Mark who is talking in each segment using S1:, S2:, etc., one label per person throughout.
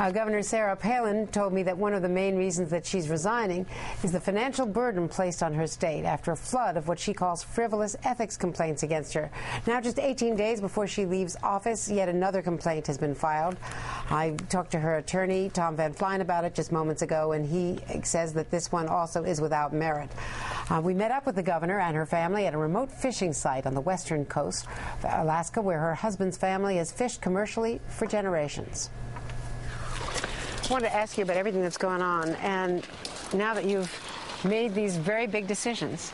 S1: Governor Sarah Palin told me that one of the main reasons that she's resigning is the financial burden placed on her state after a flood of what she calls frivolous ethics complaints against her. Now, just 18 days before she leaves office, yet another complaint has been filed. I talked to her attorney, Tom Van Flein, about it just moments ago, and he says that this one also is without merit. We met up with the governor and her family at a remote fishing site on the western coast of Alaska, where her husband's family has fished commercially for generations. I wanted to ask you about everything that's going on, and now that you've made these very big decisions,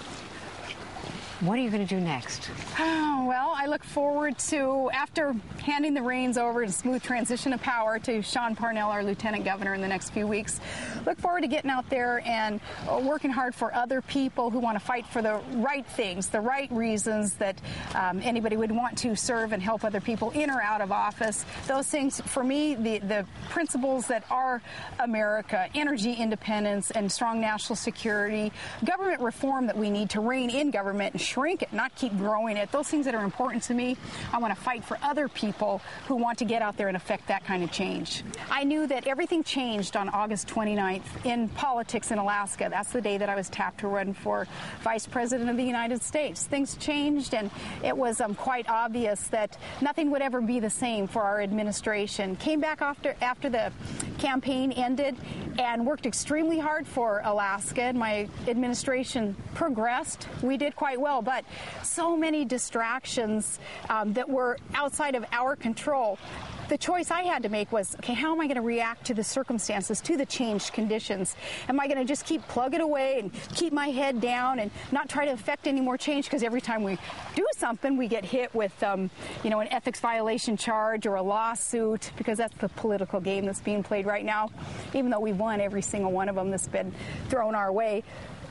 S1: what are you going to do next?
S2: Oh, well, I look forward to, after handing the reins over and smooth transition of power to Sean Parnell, our lieutenant governor, in the next few weeks, look forward to getting out there and working hard for other people who want to fight for the right things, the right reasons that anybody would want to serve and help other people in or out of office. Those things, for me, the principles that are America, energy independence and strong national security, government reform that we need to rein in government and shrink it, not keep growing it. Those things that are important to me, I want to fight for other people who want to get out there and affect that kind of change. I knew that everything changed on August 29th in politics in Alaska. That's the day that I was tapped to run for Vice President of the United States. Things changed, and it was quite obvious that nothing would ever be the same for our administration. Came back after the campaign ended and worked extremely hard for Alaska, and my administration progressed. We did quite well, but so many distractions that were outside of our control. The choice I had to make was, okay, how am I going to react to the circumstances, to the changed conditions? Am I going to just keep plugging away and keep my head down and not try to affect any more change? Because every time we do something, we get hit with, an ethics violation charge or a lawsuit, because that's the political game that's being played right now, even though we've won every single one of them that's been thrown our way.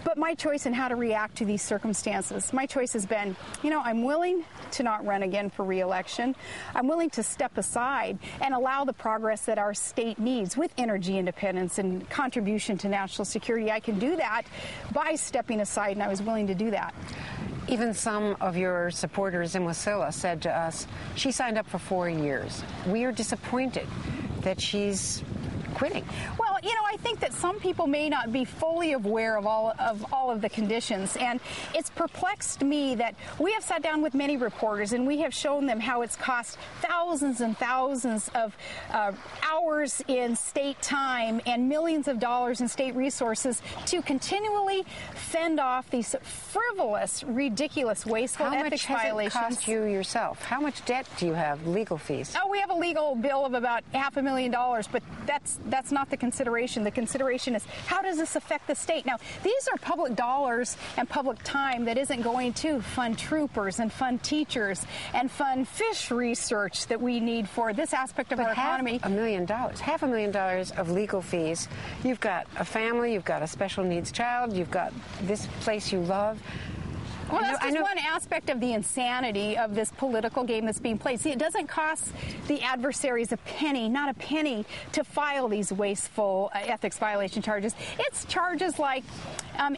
S2: But my choice in how to react to these circumstances, my choice has been, I'm willing to not run again for re-election. I'm willing to step aside and allow the progress that our state needs with energy independence and contribution to national security. I can do that by stepping aside, and I was willing to do that.
S1: Even some of your supporters in Wasilla said to us, she signed up for 4 years. We are disappointed that she's quitting.
S2: Well, I think that some people may not be fully aware of all of the conditions, and it's perplexed me that we have sat down with many reporters and we have shown them how it's cost thousands and thousands of hours in state time and millions of dollars in state resources to continually fend off these frivolous, ridiculous, wasteful ethics violations.
S1: How much has it cost you yourself? How much debt do you have, legal fees?
S2: Oh, we have a legal bill of about $500,000, but that's not the consideration. The consideration is, how does this affect the state? Now, these are public dollars and public time that isn't going to fund troopers and fund teachers and fund fish research that we need for this aspect of our economy.
S1: $500,000 of legal fees. You've got a family, you've got a special needs child, you've got this place you love.
S2: Well, that's just one aspect of the insanity of this political game that's being played. See, it doesn't cost the adversaries a penny, not a penny, to file these wasteful ethics violation charges. It's charges like,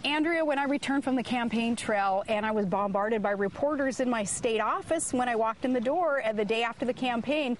S2: Andrea, when I returned from the campaign trail and I was bombarded by reporters in my state office when I walked in the door the day after the campaign,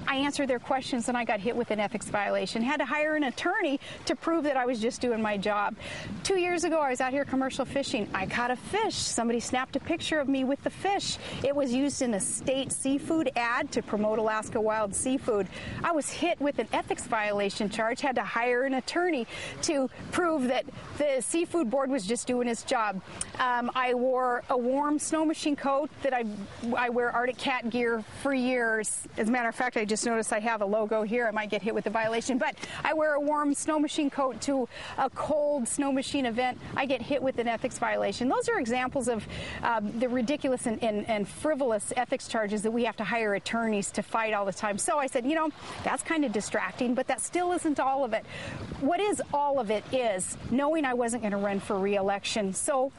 S2: I answered their questions and I got hit with an ethics violation. Had to hire an attorney to prove that I was just doing my job. 2 years ago, I was out here commercial fishing. I caught a fish. Somebody snapped a picture of me with the fish. It was used in a state seafood ad to promote Alaska wild seafood. I was hit with an ethics violation charge, had to hire an attorney to prove that the seafood board was just doing its job. I wore a warm snow machine coat that I wear Arctic Cat gear for years. As a matter of fact, I just noticed I have a logo here. I might get hit with a violation, but I wear a warm snow machine coat to a cold snow machine event. I get hit with an ethics violation. Those are examples of the ridiculous and frivolous ethics charges that we have to hire attorneys to fight all the time. So I said, that's kind of distracting, but that still isn't all of it. What is all of it is knowing I wasn't going to run for re-election. So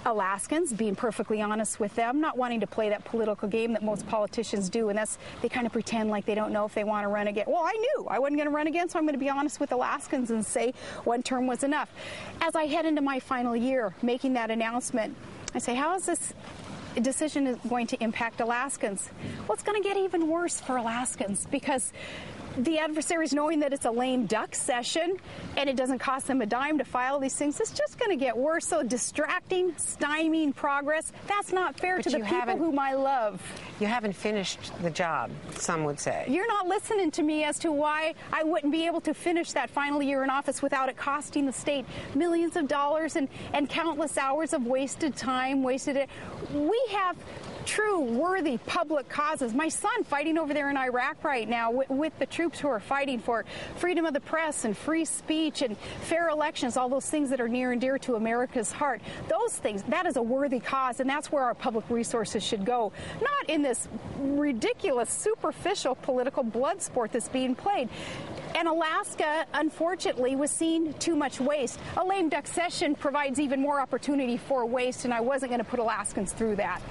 S2: Alaskans, being perfectly honest with them, not wanting to play that political game that most politicians do, and that's they kind of pretend like they don't know if they want to run again. Well, I knew I wasn't going to run again, so I'm going to be honest with Alaskans and say one term was enough. As I head into my final year, making that announcement, I say, how is this decision going to impact Alaskans? Well, it's going to get even worse for Alaskans because the adversaries knowing that it's a lame duck session and it doesn't cost them a dime to file these things, it's just going to get worse. So distracting, stymieing progress, that's not fair to the people whom I love.
S1: You haven't finished the job, some would say.
S2: You're not listening to me as to why I wouldn't be able to finish that final year in office without it costing the state millions of dollars and countless hours of wasted time, We have true, worthy public causes. My son fighting over there in Iraq right now with the troops who are fighting for freedom of the press and free speech and fair elections, all those things that are near and dear to America's heart. Those things, that is a worthy cause, and that's where our public resources should go, not in this ridiculous, superficial political blood sport that's being played. And Alaska, unfortunately, was seeing too much waste. A lame duck session provides even more opportunity for waste, and I wasn't going to put Alaskans through that.